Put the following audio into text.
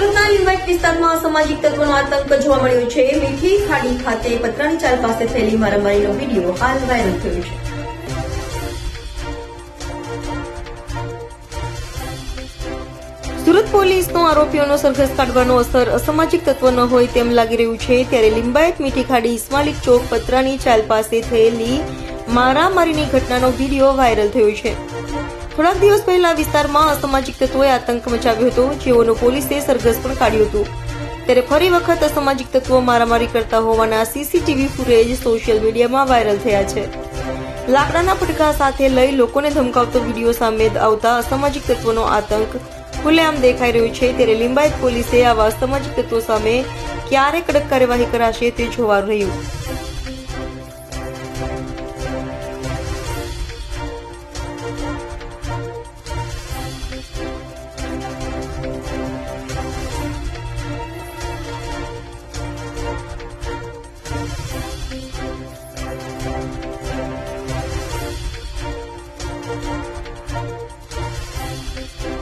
સુરતના લિંબાયત વિસ્તારમાં અસામાજિક તત્વોનો આતંક જોવા મળ્યો છે। મીઠી ખાડી ખાતે પતરાની ચાલ પાસે થયેલી મારામારીનો વિડીયો હાલ વાયરલ થયો છે। સુરત પોલીસનો આરોપીઓનો સરઘસ કાઢવાનો અસર અસામાજિક તત્વો ન હોય તેમ લાગી રહ્યું છે। ત્યારે લિંબાયત મીઠી ખાડી ઇસ્માલિક ચોક પતરાની ચાલ પાસે થયેલી મારામારીની ઘટનાનો વિડીયો વાયરલ થયો છે। થોડાક દિવસ પહેલા વિસ્તારમાં અસામાજિક તત્વોએ આતંક મચાવ્યો હતો, જેઓનું પોલીસે સરઘસ પણ કાઢ્યું હતું। ત્યારે ફરી વખત અસામાજિક તત્વો મારામારી કરતા હોવાના સીસીટીવી ફૂટેજ સોશિયલ મીડિયામાં વાયરલ થયા છે। લાકડાના ફટકા સાથે લઈ લોકોને ધમકાવતો વિડીયો સામે આવતા અસામાજિક તત્વોનો આતંક ખુલ્લેઆમ દેખાઈ રહ્યું છે। ત્યારે લિંબાયત પોલીસે આવા અસામાજિક તત્વો સામે ક્યારે કડક કાર્યવાહી કરાશે તે જોવાનું રહ્યું।